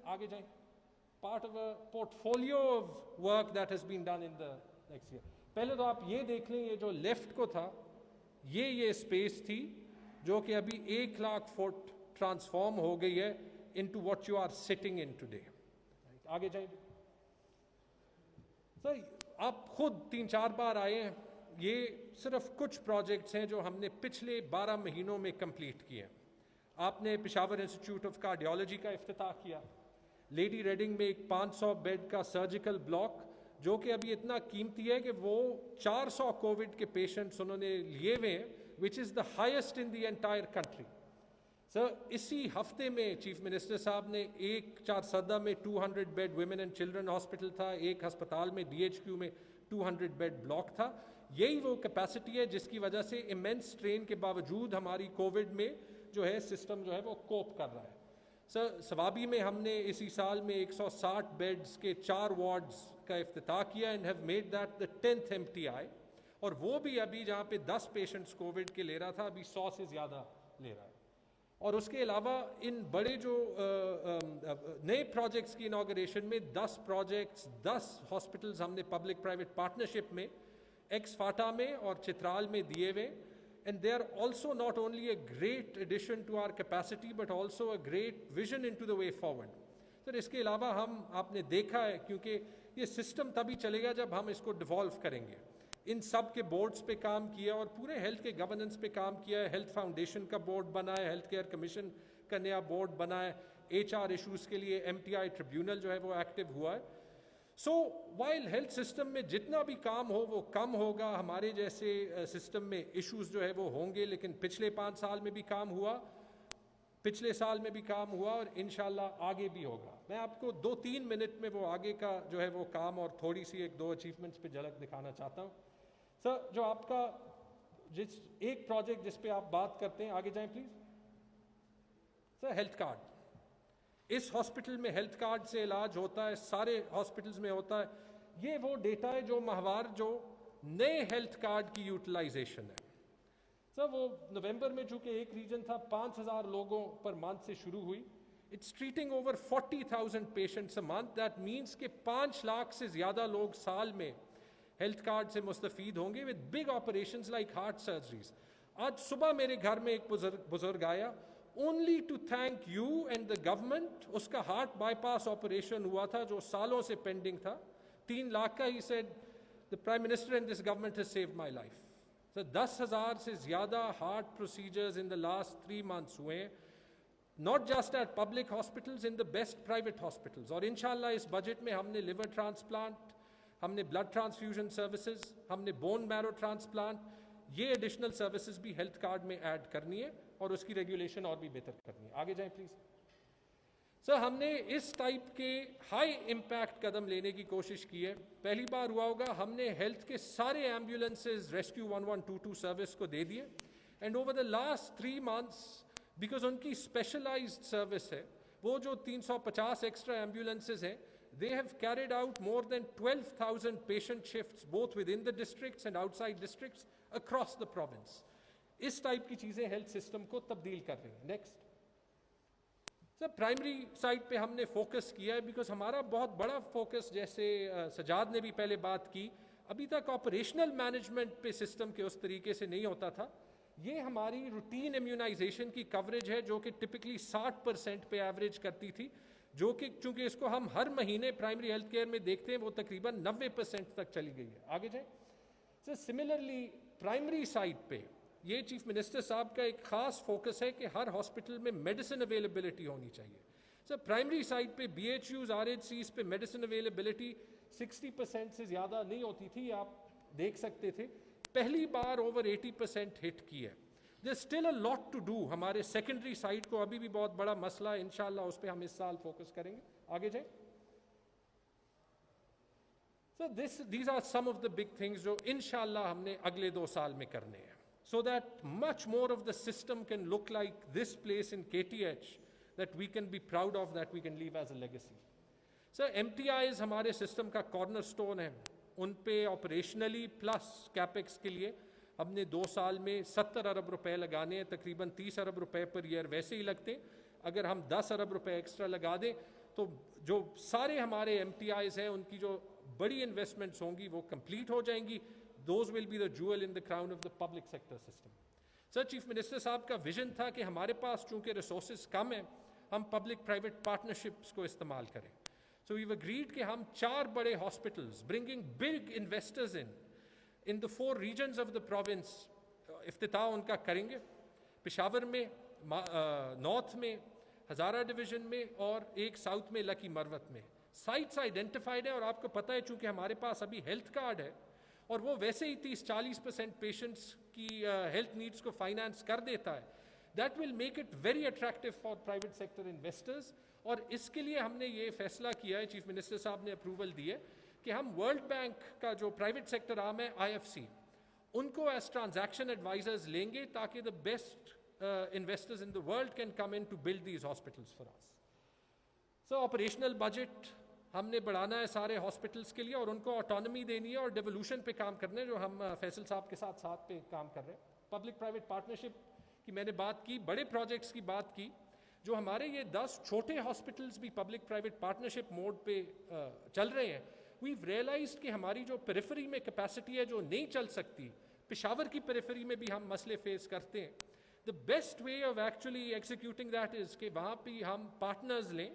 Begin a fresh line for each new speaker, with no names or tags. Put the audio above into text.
आगे जाएं, part of a portfolio of work that has been done in the next year. पहले तो आप ये देख लें, ये जो लेफ्ट को था ये स्पेस थी जो कि अभी 1 लाख फुट ट्रांसफॉर्म हो गई है into what you are sitting in today. आगे जाएं सर, आप खुद 3-4 बार आए हैं, ये सिर्फ कुछ प्रोजेक्ट्स हैं जो हमने पिछले 12 महीनों में कंप्लीट किए हैं. आपने पेशावर इंस्टीट्यूट ऑफ कार्डियोलॉजी का इफ्तिताह किया, लेडी रेडिंग में एक 500 बेड का सर्जिकल ब्लॉक जो कि अभी इतना कीमती है कि वो 400 कोविड के पेशेंट्स उन्होंने लिए हुए हैं, which is the highest in the entire country. Sir, इसी हफ्ते में चीफ मिनिस्टर साहब ने एक 4 में 200 bed women and children hospital था, एक अस्पताल में DHQ में 200 बेड ब्लॉक था. यही वो कैपेसिटी है जिसकी वजह से इमेंस स्ट्रेन के बावजूद हमारी कोविड में जो है सिस्टम जो है वो कोप कर रहा है. सर, सवाबी में हमने इसी साल में 160 बेड्स के 4 वार्ड्स का इफ्तिताह किया and have made that the 10th MTI, और वो भी अभी जहाँ पे 10 पेशेंट्स कोविड के ले रहा था अभी 100 से ज़्यादा ले रहा है. और उसके अलावा इन बड़े जो नए प्रोजेक्ट्स की इनॉग्रेशन में 10 प्रोजेक्ट्स 10 हॉस्पिटल्स हमने पब्लिक प्राइवेट पार्टनरशिप में एक्स-फाटा में और चित्राल में दिए हुए. And they are also not only a great addition to our capacity but also a great vision in to the way forward. Sir, इसके अलावा आपने देखा है, क्योंकि ये सिस्टम तभी चलेगा जब हम इसको डिवॉल्व करेंगे. इन सब के बोर्ड्स पे काम किया और पूरे हेल्थ के गवर्नेंस पे काम किया है. हेल्थ फाउंडेशन का बोर्ड बना है, हेल्थ केयर कमीशन का नया बोर्ड बना है, HR इशूज़ के लिए MTI ट्रिब्यूनल जो है वो एक्टिव हुआ है. सो वाइल हेल्थ सिस्टम में जितना भी काम हो वो कम होगा, हमारे जैसे सिस्टम में इशूज़ जो है वो होंगे, लेकिन पिछले 5 साल में भी काम हुआ, पिछले साल में भी काम हुआ और इंशाल्लाह आगे भी होगा. मैं आपको 2-3 मिनट में वो आगे का जो है वो काम और थोड़ी सी 1-2 अचीवमेंट्स पे झलक दिखाना चाहता हूँ. सर, जो आपका एक प्रोजेक्ट जिस पे आप बात करते हैं, आगे जाएं प्लीज. Sir, health card. इस हॉस्पिटल में हेल्थ कार्ड से इलाज होता है, सारे हॉस्पिटल्स में होता है. ये वो डेटा है जो माहवार जो नए हेल्थ कार्ड की यूटिलाइजेशन है. सर, वो नवंबर में चूंकि एक रीजन था, 5,000 लोगों पर मंथ से शुरू हुई. It's treating over 40,000 patients a month. That means के 5 लाख से ज़्यादा लोग साल में हेल्थ कार्ड से मुस्तफ़ीद होंगे with big operations like heart surgeries. आज सुबह मेरे घर में एक बुजुर्ग आया, only to thank you and the government. उसका हार्ट बाईपास ऑपरेशन हुआ था जो सालों से पेंडिंग था, 3 लाख का. He said the prime minister and this government has saved my life. Sir, 10,000 से ज़्यादा heart procedures in the last 3 months हुए, not just eight public hospitals, in the best private hospitals. और इंशाल्लाह इस बजट में हमने लिवर ट्रांसप्लांट, हमने blood transfusion services, हमने बोन मैरो ट्रांसप्लांट, ये एडिशनल सर्विसेज भी हेल्थ कार्ड में ऐड करनी है और उसकी रेगुलेशन और भी बेहतर करनी है. आगे जाएं प्लीज. सर, हमने इस टाइप के हाई इम्पैक्ट कदम लेने की कोशिश की है. पहली बार हुआ होगा, हमने हेल्थ के सारे एम्बुलेंसेज रेस्क्यू 1122 सर्विस को दे दिए. And over the last 3 months, because उनकी स्पेशलाइज्ड सर्विस है, वो जो 350 एक्स्ट्रा एम्बुलेंसेज हैं, they have carried out more than 12,000 patient shifts both within the districts and outside districts across the province. इस type की चीज़ें हेल्थ सिस्टम को तब्दील कर रही हैं. नेक्स्ट. सर, प्राइमरी साइड पे हमने फोकस किया है बिकॉज हमारा बहुत बड़ा फोकस, जैसे सजाद ने भी पहले बात की, अभी तक ऑपरेशनल मैनेजमेंट पे सिस्टम के उस तरीके से नहीं होता था. ये हमारी रूटीन इम्यूनाइजेशन की कवरेज है जो कि टिपिकली 60% पे एवरेज करती थी, जो कि चूंकि इसको हम हर महीने प्राइमरी हेल्थ केयर में देखते हैं, वो तकरीबन 90% तक चली गई है. आगे जाएं. सर, सिमिलरली प्राइमरी साइड पे ये चीफ मिनिस्टर साहब का एक खास फोकस है कि हर हॉस्पिटल में मेडिसिन अवेलेबिलिटी होनी चाहिए. सर, प्राइमरी साइड पे BHUs, RHCs पे मेडिसिन अवेलेबिलिटी 60% से ज़्यादा नहीं होती थी, आप देख सकते थे. पहली बार ओवर 80% हिट की है. There's still a lot to do. हमारे सेकेंडरी साइड को अभी भी बहुत बड़ा मसला है, इंशाल्लाह उस पर हम इस साल फोकस करेंगे. आगे जाएं. So these are some of the big things जो इंशाल्लाह हमने अगले 2 साल में करने हैं, so that much more of the system can look like this place in KTH that we can be proud of, that we can leave as a legacy. So MTIs हमारे system का कॉर्नर स्टोन है. उन पे operationally plus capex के लिए हमने 2 साल में 70 अरब रुपए लगाने हैं. तकरीबन 30 अरब रुपए पर ईयर वैसे ही लगते. अगर हम 10 अरब रुपए एक्स्ट्रा लगा दें تو جو سارے ہمارے MTIs ہیں ان کی جو بڑی انویسٹمنٹس ہوں گی وہ کمپلیٹ ہو جائیں گی. Those will be the jewel in the crown of the public sector system. Sir chief minister صاحب کا ویژن تھا کہ ہمارے پاس چونکہ ریسورسز کم ہیں ہم پبلک پرائیویٹ پارٹنرشپس کو استعمال کریں. سو ویو اگریڈ کہ ہم 4 بڑے hospitals bringing big investors in the 4 regions of the province افتتاح ان کا کریں گے. پشاور میں، نارتھ میں، ہزارہ ڈویژن میں اور ایک ساؤتھ میں لکی مروت میں. سائٹس آئیڈینٹیفائڈ ہیں اور آپ کو پتہ ہے چونکہ ہمارے پاس ابھی ہیلتھ کارڈ ہے اور وہ ویسے ہی 30-40% پیشنٹس کی ہیلتھ نیڈس کو فائنانس کر دیتا ہے. That will make it very attractive for private sector investors. اور اس کے لیے ہم نے یہ فیصلہ کیا ہے، چیف منسٹر صاحب نے اپروول دی ہے کہ ہم ورلڈ بینک کا جو پرائیویٹ سیکٹر آرم ہے IFC ان کو ایز ٹرانزیکشن ایڈوائزرز لیں گے تاکہ the best investors in the world can come in to build these hospitals for us. So operational budget ہم نے بڑھانا ہے سارے ہاسپٹلس کے لیے اور ان کو آٹونومی دینی ہے اور ڈیولوشن پہ کام کرنا ہے جو ہم فیصل صاحب کے ساتھ پہ کام کر رہے ہیں. پبلک پرائیویٹ پارٹنرشپ کی میں نے بات کی، بڑے پروجیکٹس کی بات کی. جو ہمارے یہ 10 چھوٹے ہاسپٹلس بھی پبلک پرائیویٹ پارٹنرشپ موڈ پہ چل رہے ہیں. ویو ریئلائزڈ کہ ہماری جو پیریفری میں کیپیسٹی ہے جو نہیں چل سکتی، پشاور کی پیریفری میں بھی ہم مسئلے فیس کرتے ہیں. The best way of actually executing that is کہ وہاں پہ ہم پارٹنرز لیں